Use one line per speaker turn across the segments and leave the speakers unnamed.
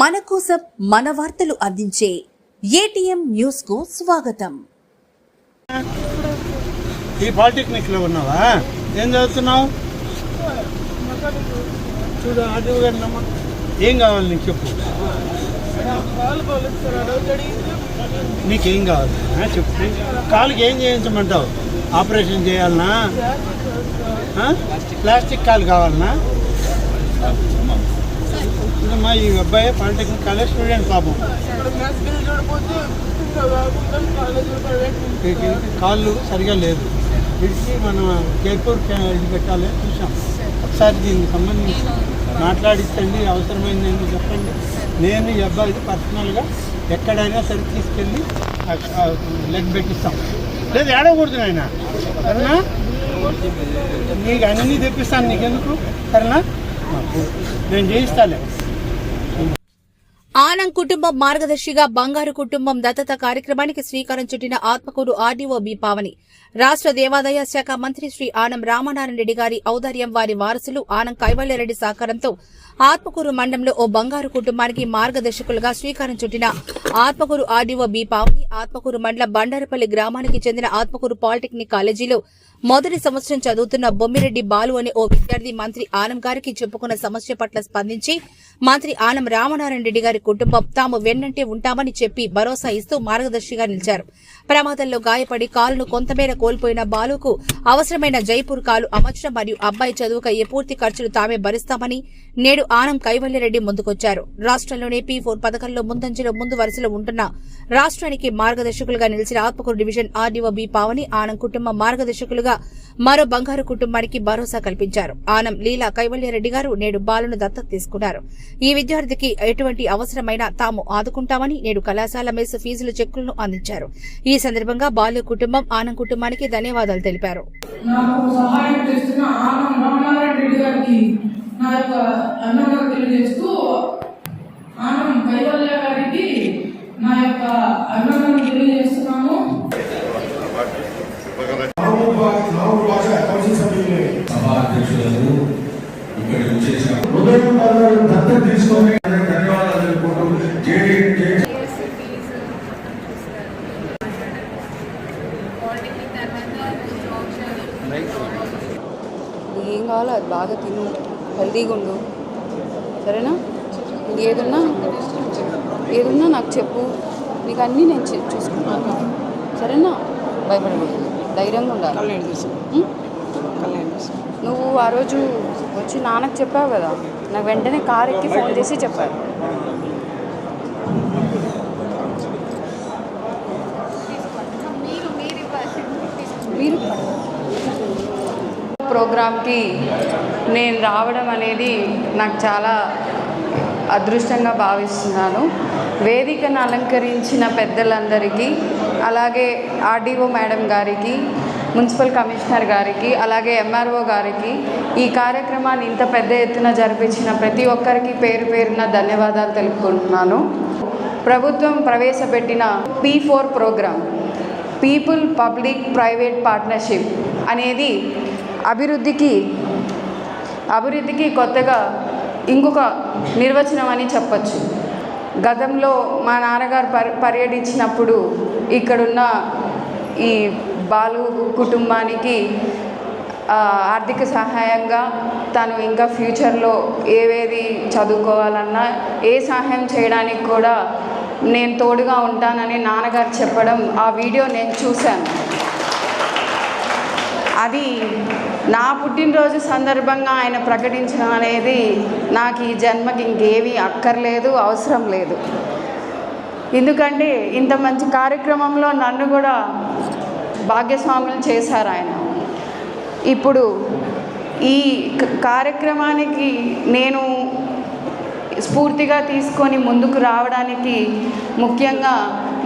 మన కోసం మన వార్తలు అందించే ఏటీఎం న్యూస్ కు స్వాగతం.
ఈ పాలిటెక్నిక్ లో ఉన్నావా? ఏం చదువుతున్నావు? చూడు ఆటో గారి నమ్మ. ఏం కావాలి నీకు చెప్పు. నీకేం కావాలి చెప్పు. కాలుకి ఏం చేయించమంటావు? ఆపరేషన్ చేయాలనా? ప్లాస్టిక్ కాలు కావాలనా? మా ఈ అబ్బాయి పాలిటెక్నిక్ కాలేజ్ స్టూడెంట్ పాపం. కాళ్ళు సరిగా లేదు. వీడికి మనం జైపూర్ ఇది పెట్టాలి చూసాం. ఒకసారి దీనికి సంబంధించి మాట్లాడించండి, అవసరమైందని చెప్పండి. నేను ఈ అబ్బాయికి పర్సనల్గా ఎక్కడైనా సరే తీసుకెళ్ళి లెగ్ పెట్టిస్తాం. లేదు ఏడవకూడదు నాయన, సరేనా? నీకు అన్నీ తెప్పిస్తాను, నీకెందుకు, సరేనా? నేను చేయిస్తాలే.
ఆనం కుటుంబం మార్గదర్శిగా బంగారు కుటుంబం దత్తత కార్యక్రమానికి శ్రీకారం చుట్టిన ఆత్మకూరు ఆర్డీఓ బి పావని. రాష్ట్ర దేవాదాయ శాఖ మంత్రి శ్రీ ఆనం రామనారాయణ రెడ్డి గారి ఔదార్యం, వారి వారసులు ఆనం కైవల్యారెడ్డి సహకారంతో ఆత్మకూరు మండలంలో ఓ బంగారు కుటుంబానికి మార్గదర్శకులుగా శ్రీకారం చుట్టిన ఆత్మకూరు ఆర్డీఓ బి పావని ఆత్మకూరు మండలం బండారపల్లి గ్రామానికి చెందిన ఆత్మకూరు పాలిటెక్నిక్ కాలేజీలో మొదటి సంవత్సరం చదువుతున్న బొమ్మిరెడ్డి బాలు అనే ఓ విద్యార్థి మంత్రి ఆనం గారికి చెప్పుకున్న సమస్య పట్ల స్పందించి మంత్రి ఆనం రామనారాయణ రెడ్డి గారి కుటుంబం తాము వెన్నంటే ఉంటామని చెప్పి భరోసా ఇస్తూ మార్గదర్శిగా నిలిచారు. ప్రమాదంలో గాయపడి కాలును కొంతమేర కోల్పోయిన బాలుకు అవసరమైన జైపూర్ కాలు అమర్చడం మరియు అబ్బాయి చదువుకయ్యే పూర్తి ఖర్చులు తామే భరిస్తామని నేడు ఆనం కైవల్యారెడ్డి ముందుకొచ్చారు. రాష్ట్రంలోనే P4 పథకంలో ముందంజలో ముందు వరుసలో ఉంటున్న రాష్ట్రానికి మార్గదర్శకులుగా నిలిచిన Atmakur division RDO B Pavani Anam కుటుంబం మార్గదర్శకులుగా మరో బంగారు కుటుంబానికి భరోసా కల్పించారు. ఆనం లీలా కైవల్యారెడ్డి గారు నేడు బాలును దత్తత తీసుకున్నారు. ఈ విద్యార్థికి ఎటువంటి అవసరమైనా తాము ఆదుకుంటామని నేడు కళాశాల మెస్ ఫీజుల చెక్కులను అందించారు. ఈ సందర్భంగా బాలు కుటుంబం ఆనం కుటుంబానికి ధన్యవాదాలు తెలిపారు.
ఏం కావాలో అది బాగా తిను, హెల్తీగా ఉండు, సరేనా? ఏదున్నా నాకు చెప్పు, నీకు అన్నీ నేను చూసుకుంటాను, సరేనా? భయపడకూడదు, ధైర్యంగా ఉండాలి. నువ్వు ఆ రోజు వచ్చి నాన్నకు చెప్పావు కదా, నాకు వెంటనే కార్ ఎక్కి ఫోన్ చేసి చెప్పారు. మీరు ప్రోగ్రామ్కి నేను రావడం అనేది నాకు చాలా అదృష్టంగా భావిస్తున్నాను. వేదికను అలంకరించిన పెద్దలందరికీ, అలాగే ఆర్డీఓ మేడం గారికి, మున్సిపల్ కమిషనర్ గారికి, అలాగే ఎంఆర్ఓ గారికి, ఈ కార్యక్రమాన్ని ఇంత పెద్ద ఎత్తున జరిపించిన ప్రతి ఒక్కరికి పేరు పేరున ధన్యవాదాలు తెలుపుకుంటున్నాను. ప్రభుత్వం ప్రవేశపెట్టిన P4 program, people public private partnership అనేది అభివృద్ధికి కొత్తగా ఇంకొక నిర్వచనం అని చెప్పచ్చు. గతంలో మా నాన్నగారు పర్యటించినప్పుడు ఇక్కడున్న ఈ బాలు కుటుంబానికి ఆర్థిక సహాయంగా తను ఇంకా ఫ్యూచర్లో ఏవేది చదువుకోవాలన్నా ఏ సహాయం చేయడానికి కూడా నేను తోడుగా ఉంటానని నాన్నగారు చెప్పడం, ఆ వీడియో నేను చూశాను. అది నా పుట్టినరోజు సందర్భంగా ఆయన ప్రకటించడం అనేది నాకు ఈ జన్మకి ఇంకేమీ అక్కర్లేదు, అవసరం లేదు. ఎందుకంటే ఇంత మంచి కార్యక్రమంలో నన్ను కూడా భాగ్యస్వాములు చేశారు ఆయన. ఇప్పుడు ఈ కార్యక్రమానికి నేను స్ఫూర్తిగా తీసుకొని ముందుకు రావడానికి ముఖ్యంగా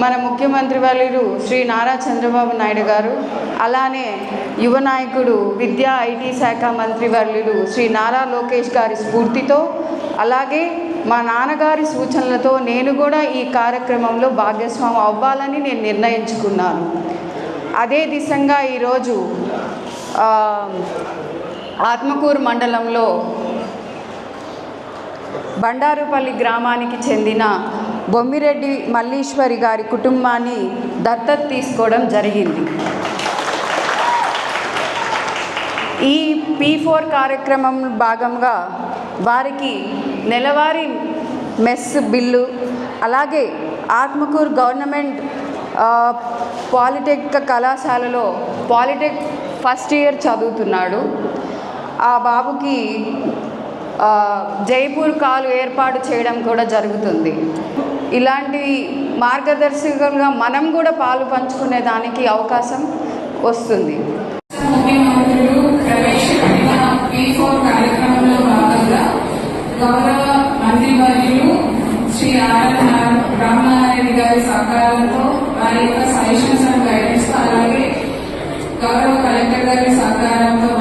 మన ముఖ్యమంత్రి వర్యులు శ్రీ నారా చంద్రబాబు నాయుడు గారు, అలానే యువ నాయకుడు విద్యా ఐటీ శాఖ మంత్రి వర్యులు శ్రీ నారా లోకేష్ గారి స్ఫూర్తితో, అలాగే మా నాన్నగారి సూచనలతో నేను కూడా ఈ కార్యక్రమంలో భాగస్వామి అవ్వాలని నేను నిర్ణయించుకున్నాను. అదే దిశగా ఈరోజు ఆత్మకూరు మండలంలో బండారుపల్లి గ్రామానికి చెందిన బొమ్మిరెడ్డి మల్లీశ్వరి గారి కుటుంబాన్ని దత్తత తీసుకోవడం జరిగింది. ఈ P4 కార్యక్రమం భాగంగా వారికి నెలవారీ మెస్ బిల్లు, అలాగే ఆత్మకూరు గవర్నమెంట్ పాలిటెక్నిక్ కళాశాలలో పాలిటెక్ ఫస్ట్ ఇయర్ చదువుతున్నాడు. ఆ బాబుకి జైపూర్ కాలు ఏర్పాటు చేయడం కూడా జరుగుతుంది. ఇలాంటి మార్గదర్శకులుగా మనం కూడా పాలు పంచుకునే దానికి అవకాశం వస్తుంది.
ప్రవేశపెట్టిన P4 కార్యక్రమంలో భాగంగా గౌరవ మంత్రివర్యులు శ్రీ ఆర్ఎన్ రామనారాయణ గారి సహకారంతో వారి యొక్క సజెషన్స్ అండ్ గైడెన్స్, అలాగే గౌరవ కలెక్టర్ గారి సహకారంతో